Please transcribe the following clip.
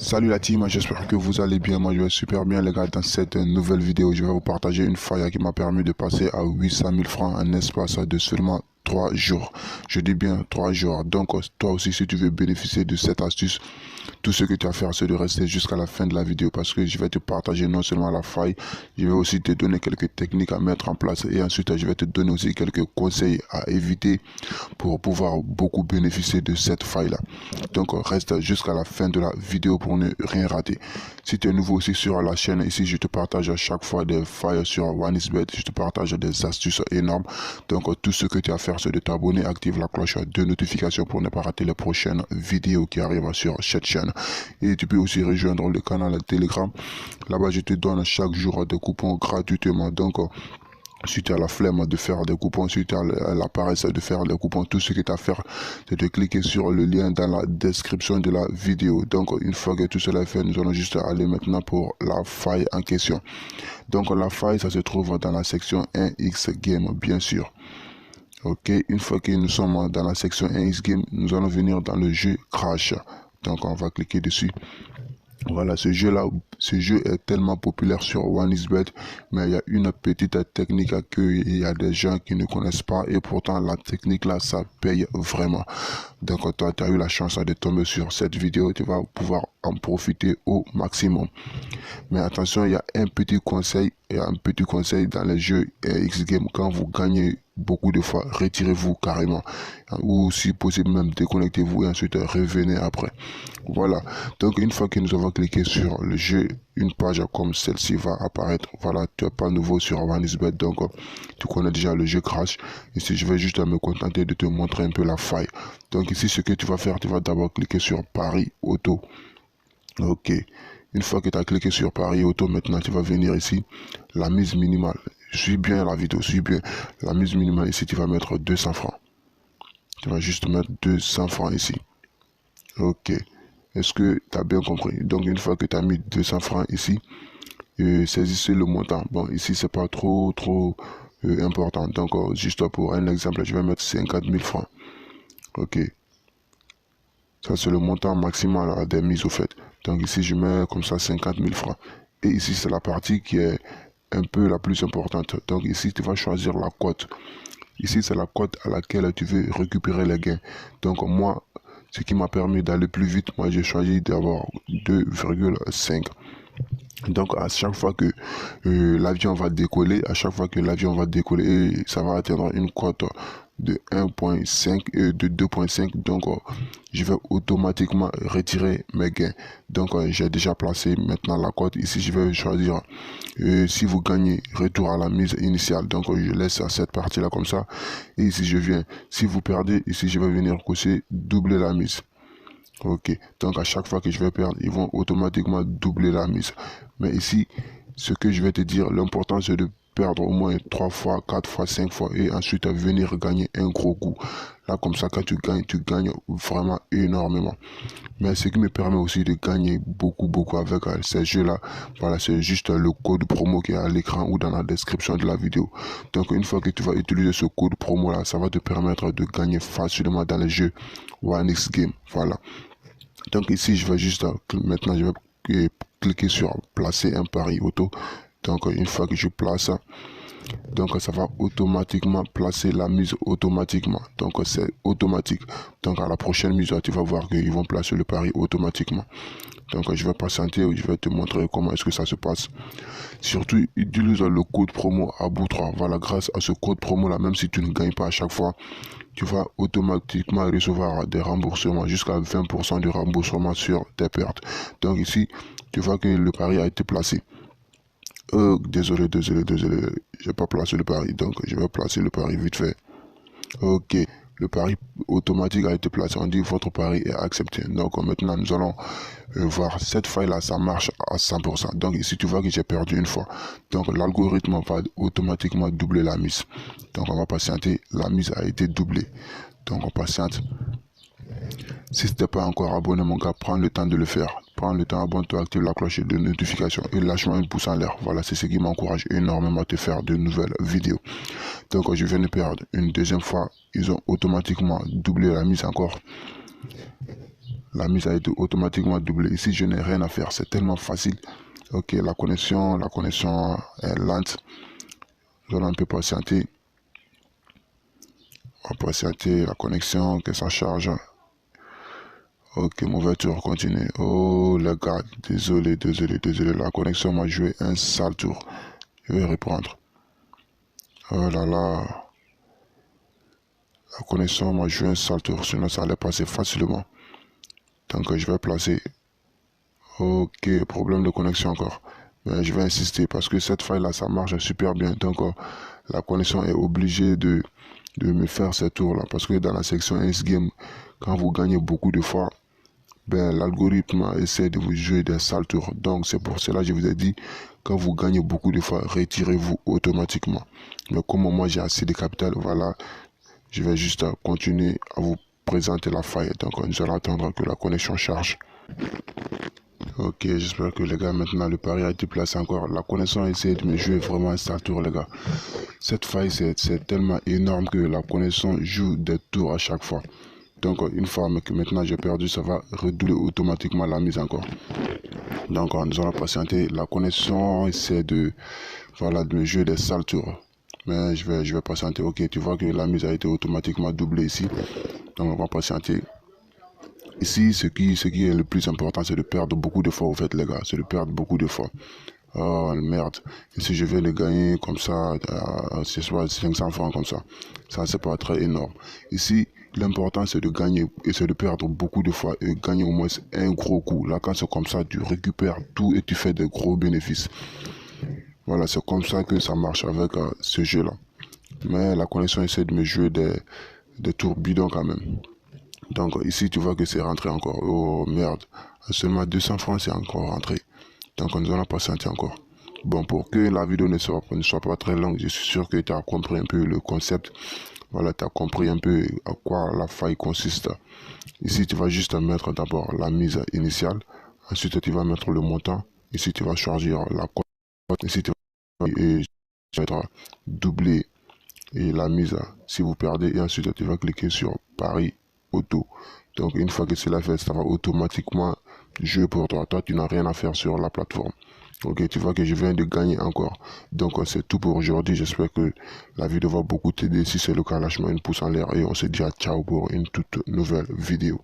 Salut la team, j'espère que vous allez bien. Moi je vais super bien les gars. Dans cette nouvelle vidéo, je vais vous partager une faille qui m'a permis de passer à 800 000 francs en espace de seulement 3 jours. Je dis bien 3 jours. Donc toi aussi, si tu veux bénéficier de cette astuce, tout ce que tu as à faire, c'est de rester jusqu'à la fin de la vidéo, parce que je vais te partager non seulement la faille, je vais aussi te donner quelques techniques à mettre en place, et ensuite je vais te donner aussi quelques conseils à éviter pour pouvoir beaucoup bénéficier de cette faille là. Donc reste jusqu'à la fin de la vidéo pour ne rien rater. Si tu es nouveau aussi sur la chaîne, ici je te partage à chaque fois des failles sur OneXBet, je te partage des astuces énormes. Donc tout ce que tu as à faire, c'est de t'abonner, active la cloche de notification pour ne pas rater les prochaines vidéos qui arrivent sur cette chaîne. Et tu peux aussi rejoindre le canal Telegram. Là-bas, je te donne chaque jour des coupons gratuitement. Donc, si tu as la flemme de faire des coupons, si tu as la paresse de faire des coupons, tout ce que tu as à faire, c'est de cliquer sur le lien dans la description de la vidéo. Donc, une fois que tout cela est fait, nous allons juste aller maintenant pour la faille en question. Donc, la faille, ça se trouve dans la section 1x Game, bien sûr. Ok, une fois que nous sommes dans la section 1x Game, nous allons venir dans le jeu Crash. Donc, on va cliquer dessus. Voilà, ce jeu est tellement populaire sur OneXBet, mais il y a une petite technique qu'il y a des gens qui ne connaissent pas, et pourtant la technique là, ça paye vraiment. Donc toi, tu as eu la chance de tomber sur cette vidéo, tu vas pouvoir en profiter au maximum. Mais attention, il y a un petit conseil, dans les jeux X-Game. Quand vous gagnez beaucoup de fois, retirez-vous carrément, ou si possible même déconnectez-vous et ensuite revenez après. Voilà, donc une fois que nous avons cliqué sur le jeu, une page comme celle-ci va apparaître. Voilà, tu n'es pas nouveau sur OneXBet, donc tu connais déjà le jeu Crash. Ici, je vais juste me contenter de te montrer un peu la faille. Donc ici, ce que tu vas faire, tu vas d'abord cliquer sur Paris Auto. Ok, une fois que tu as cliqué sur Paris Auto, maintenant tu vas venir ici, la mise minimale. Suis bien la vidéo, suis bien. La mise minimale ici, tu vas mettre 200 francs. Tu vas juste mettre 200 francs ici. Ok. Est-ce que tu as bien compris? Donc, une fois que tu as mis 200 francs ici, saisissez le montant. Bon, ici, c'est pas trop important. Donc, juste pour un exemple, je vais mettre 50 000 francs. Ok. Ça, c'est le montant maximal des mises au fait. Donc, ici, je mets comme ça 50 000 francs. Et ici, c'est la partie qui est un peu la plus importante. Donc, ici, tu vas choisir la cote. Ici, c'est la cote à laquelle tu veux récupérer les gains. Donc, moi, ce qui m'a permis d'aller plus vite, moi j'ai choisi d'avoir 2,5. Donc à chaque fois que l'avion va décoller, et ça va atteindre une cote de 1.5 et de 2.5, donc je vais automatiquement retirer mes gains. Donc j'ai déjà placé maintenant la cote. Ici je vais choisir si vous gagnez, retour à la mise initiale. Donc je laisse cette partie là comme ça, et ici je viens, si vous perdez, ici je vais venir cocher doubler la mise. Ok, donc à chaque fois que je vais perdre, ils vont automatiquement doubler la mise. Mais ici, ce que je vais te dire, l'important c'est de perdre au moins 3 fois, 4 fois, 5 fois, et ensuite venir gagner un gros coup. Là, comme ça, quand tu gagnes vraiment énormément. Mais ce qui me permet aussi de gagner beaucoup avec ces jeux-là, voilà, c'est juste le code promo qui est à l'écran ou dans la description de la vidéo. Donc, une fois que tu vas utiliser ce code promo-là, ça va te permettre de gagner facilement dans les jeux OneXGame. Voilà. Donc ici, je vais juste, maintenant, je vais cliquer sur placer un pari auto. Donc une fois que je place, donc ça va automatiquement placer la mise automatiquement. Donc c'est automatique. Donc à la prochaine mise, tu vas voir qu'ils vont placer le pari automatiquement. Donc je vais patienter, je vais te montrer comment est-ce que ça se passe. Surtout, utilise le code promo ABOU3. Voilà, grâce à ce code promo là, même si tu ne gagnes pas à chaque fois, tu vas automatiquement recevoir des remboursements, jusqu'à 20% de remboursement sur tes pertes. Donc ici, tu vois que le pari a été placé. Désolé, j'ai pas placé le pari, donc je vais placer le pari vite fait. Ok, le pari automatique a été placé. On dit votre pari est accepté. Donc maintenant nous allons voir cette faille là, ça marche à 100%. Donc ici tu vois que j'ai perdu une fois. Donc l'algorithme va automatiquement doubler la mise. Donc on va patienter, la mise a été doublée. Donc on patiente. Si tu n'es pas encore abonné mon gars, prends le temps de le faire. Prends le temps, abonne-toi, active la cloche de notification et lâche-moi une pouce en l'air. Voilà, c'est ce qui m'encourage énormément à te faire de nouvelles vidéos. Donc je viens de perdre une deuxième fois. Ils ont automatiquement doublé la mise encore. La mise a été automatiquement doublée. Ici, je n'ai rien à faire. C'est tellement facile. Ok, la connexion est lente. Nous allons un peu patienter. On va patienter la connexion, que ça charge. Ok, mauvais tour, continue. Oh les gars, désolé. La connexion m'a joué un sale tour. Je vais reprendre. Oh là là. La connexion m'a joué un sale tour, sinon ça allait passer facilement. Donc je vais placer. Ok, problème de connexion encore. Mais je vais insister parce que cette faille là, ça marche super bien. Donc la connexion est obligée de me faire ces tours là. Parce que dans la section Ace Game, quand vous gagnez beaucoup de fois, ben, l'algorithme essaie de vous jouer des sales tours. Donc c'est pour cela que je vous ai dit, quand vous gagnez beaucoup de fois, retirez-vous automatiquement. Mais comme moi j'ai assez de capital, voilà, je vais juste continuer à vous présenter la faille. Donc nous allons attendre que la connexion charge. Ok, j'espère que les gars, maintenant le pari a été placé encore. La connexion essaie de me jouer vraiment un sale tour, les gars. Cette faille, c'est tellement énorme que la connexion joue des tours à chaque fois. Donc une fois que maintenant j'ai perdu, ça va redoubler automatiquement la mise encore. Donc nous allons patienter. La connexion essaie de, voilà, de me jouer des sales tours. Mais je vais patienter. Ok, tu vois que la mise a été automatiquement doublée ici. Donc on va patienter. Ici, ce qui est le plus important, c'est de perdre beaucoup de fois, au fait, les gars. C'est de perdre beaucoup de fois. Oh, merde. Ici, je vais le gagner comme ça, c'est soit 500 francs comme ça. Ça, c'est pas très énorme. Ici, l'important, c'est de gagner et c'est de perdre beaucoup de fois et gagner au moins un gros coup. Là, quand c'est comme ça, tu récupères tout et tu fais des gros bénéfices. Voilà, c'est comme ça que ça marche avec ce jeu-là. Mais la connexion essaie de me jouer des tours bidons quand même. Donc ici, tu vois que c'est rentré encore. Oh merde, seulement 200 francs, c'est encore rentré. Donc nous allons patienter encore. Bon, pour que la vidéo ne soit pas très longue, je suis sûr que tu as compris un peu le concept. Voilà, tu as compris un peu à quoi la faille consiste. Ici, tu vas juste mettre d'abord la mise initiale. Ensuite, tu vas mettre le montant. Ici, tu vas choisir la cote. Ici, tu vas mettre doubler et la mise si vous perdez. Et ensuite, tu vas cliquer sur Paris auto. Donc une fois que cela fait, ça va automatiquement jouer pour toi. Toi, tu n'as rien à faire sur la plateforme. Ok, tu vois que je viens de gagner encore. Donc c'est tout pour aujourd'hui. J'espère que la vidéo va beaucoup t'aider. Si c'est le cas, lâche-moi une pouce en l'air et on se dit à ciao pour une toute nouvelle vidéo.